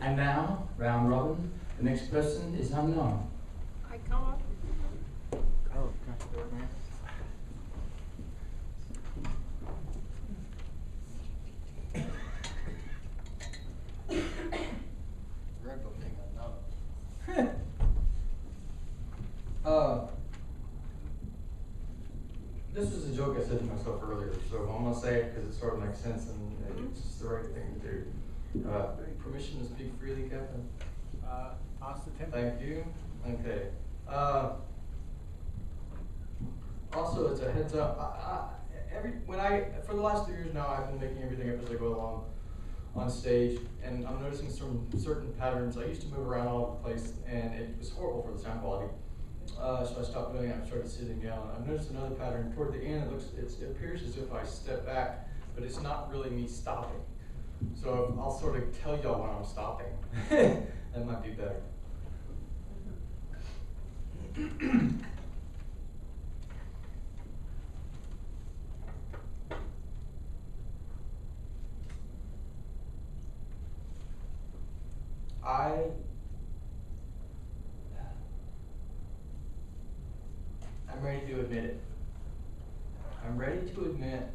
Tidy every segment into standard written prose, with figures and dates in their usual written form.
And now, round robin, the next person is unknown. I come up. Oh, gosh, man. Red book thing unknown. This is a joke I said to myself earlier, so I'm going to say it because it sort of makes sense and it's just the right thing to do. Permission to speak freely, Captain? Ask the temple. Thank you. Okay. Also, as a heads up, for the last 3 years now, I've been making everything up as I go along on stage, and I'm noticing some certain patterns. I used to move around all over the place, and it was horrible for the sound quality. So I stopped doing it. I started sitting down. I've noticed another pattern. Toward the end, it appears as if I step back, but it's not really me stopping. So I'll sort of tell y'all when I'm stopping. That might be better. I'm ready to admit it. I'm ready to admit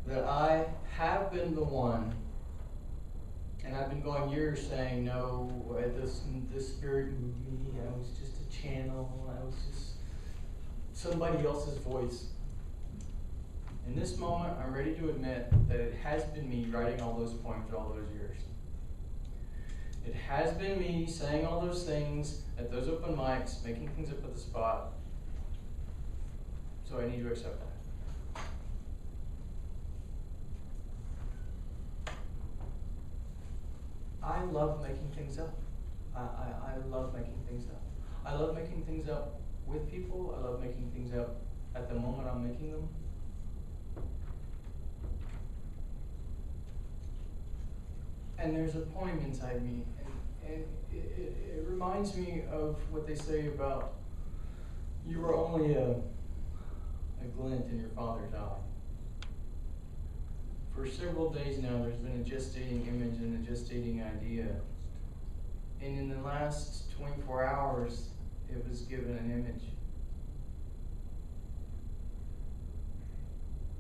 that I have been the one, and I've been going years saying, no, this spirit moved me, I was just a channel, I was just somebody else's voice. In this moment, I'm ready to admit that it has been me writing all those poems all those years. It has been me saying all those things at those open mics, making things up at the spot. So I need to accept that. I love making things up. I love making things up. I love making things up with people. I love making things up at the moment I'm making them. And there's a poem inside me, and it reminds me of what they say about you were only a glint in your father's eye. For several days now, there's been a gestating image and a gestating idea. And in the last 24 hours, it was given an image.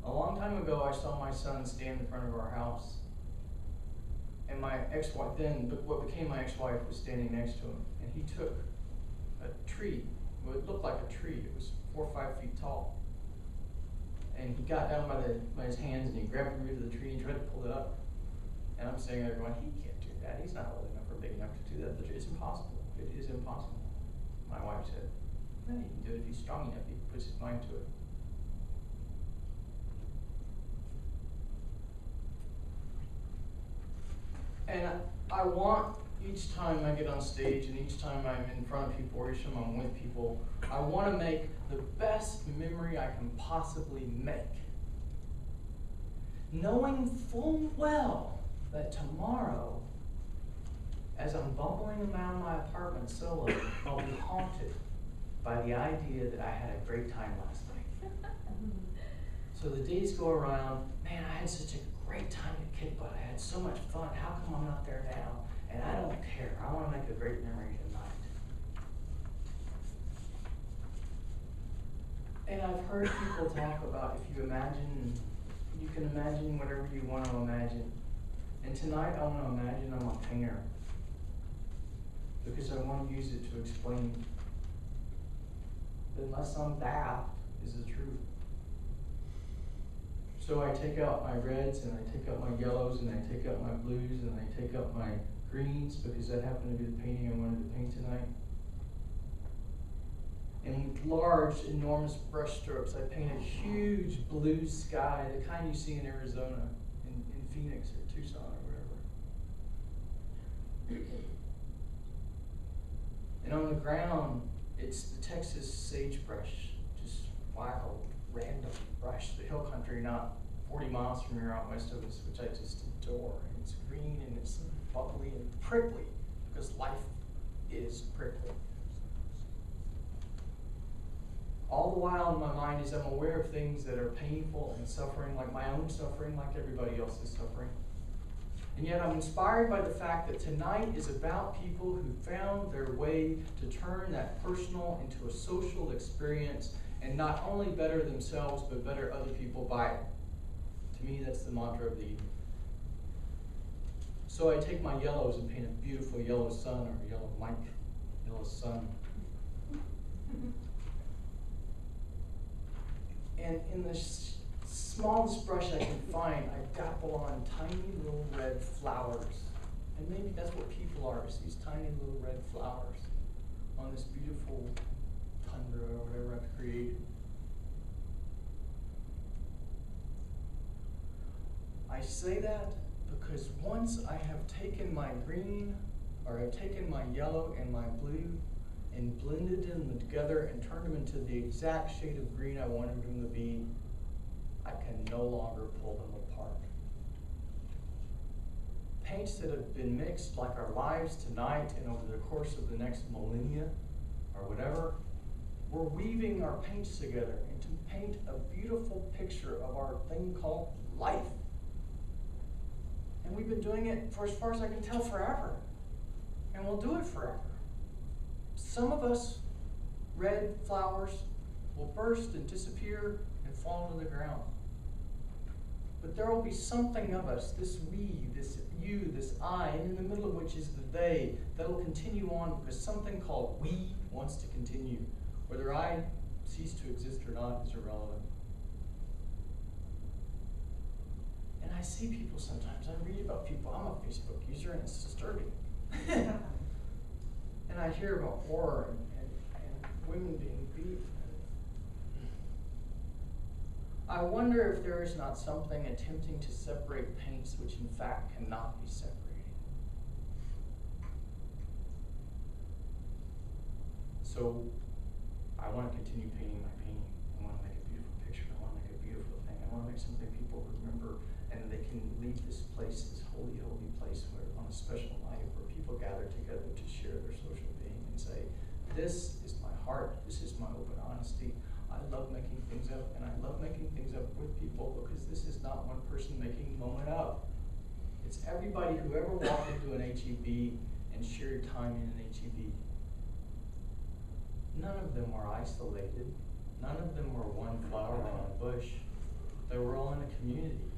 A long time ago, I saw my son stand in front of our house. And my ex-wife, then what became my ex-wife, was standing next to him. And he took a tree. Well, it looked like a tree. It was 4 or 5 feet tall. And he got down by his hands and he grabbed the root of the tree and tried to pull it up. And I'm sitting there going, he can't do that. He's not old enough or big enough to do that. It's impossible. It is impossible. My wife said, no, he can do it if he's strong enough. He puts his mind to it. And I want, each time I get on stage and each time I'm in front of people or each time I'm with people, I want to make the best memory I can possibly make. Knowing full well that tomorrow, as I'm bumbling around my apartment solo, I'll be haunted by the idea that I had a great time last night. So the days go around, man, I had such a great time at Kick Butt. I had so much fun. How come I'm not there now? And I don't care. I want to make a great memory tonight. And I've heard people talk about if you imagine, you can imagine whatever you want to imagine. And tonight I want to imagine I'm a painter. Because I want to use it to explain that unless I'm daft is the truth. So I take out my reds, and I take out my yellows, and I take out my blues, and I take out my greens, because that happened to be the painting I wanted to paint tonight. And with large, enormous brush strokes, I paint a huge blue sky, the kind you see in Arizona, in Phoenix or Tucson or wherever. And on the ground, it's the Texas sagebrush, just wild, random brush, the hill country not 40 miles from here out west of us, which I just adore. And it's green and it's bubbly and prickly, because life is prickly. All the while in my mind is I'm aware of things that are painful and suffering, like my own suffering, like everybody else's suffering. And yet I'm inspired by the fact that tonight is about people who found their way to turn that personal into a social experience and not only better themselves, but better other people by it. To me, that's the mantra of the evening. So I take my yellows and paint a beautiful yellow sun or yellow Mike, yellow sun. And in the smallest brush I can find, I dapple on tiny little red flowers. And maybe that's what people are, is these tiny little red flowers on this beautiful tundra or whatever I've created. I say that because once I have taken my green, or I've taken my yellow and my blue and blended them together and turned them into the exact shade of green I wanted them to be, I can no longer pull them apart. Paints that have been mixed like our lives tonight and over the course of the next millennia or whatever, we're weaving our paints together and to paint a beautiful picture of our thing called life. And we've been doing it for, as far as I can tell, forever. And we'll do it forever. Some of us, red flowers, will burst and disappear and fall to the ground. But there will be something of us, this we, this you, this I, and in the middle of which is the they, that will continue on because something called we wants to continue. Whether I cease to exist or not is irrelevant. And I see people sometimes, I read about people, I'm a Facebook user and it's disturbing. And I hear about horror and women being beaten. I wonder if there is not something attempting to separate paints which in fact cannot be separated. So I want to continue painting my painting. I want to make a beautiful picture. I want to make a beautiful thing. I want to make something people remember and they can leave this place, this holy, holy place where on a special night where people gather together to share their social being and say, this is my heart, this is my open honesty. I love making things up, and I love making things up with people because this is not one person making the moment up. It's everybody who ever walked into an HEB and shared time in an HEB. None of them were isolated. None of them were one flower on a bush. They were all in a community.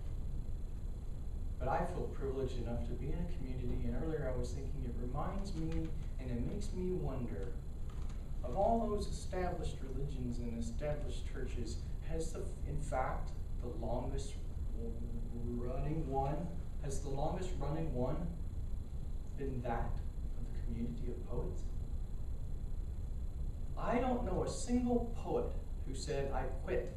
But I feel privileged enough to be in a community, and earlier I was thinking it reminds me and it makes me wonder, of all those established religions and established churches, has in fact the longest running one been that of the community of poets? I don't know a single poet who said, I quit.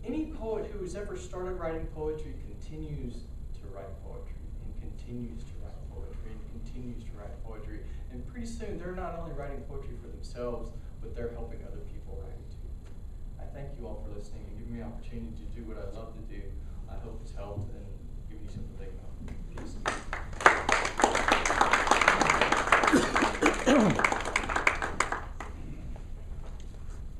Any poet who has ever started writing poetry continues to write poetry and continues to write poetry and continues to write poetry. And pretty soon they're not only writing poetry for themselves, but they're helping other people write it too. I thank you all for listening and giving me the opportunity to do what I love to do. I hope it's helpful.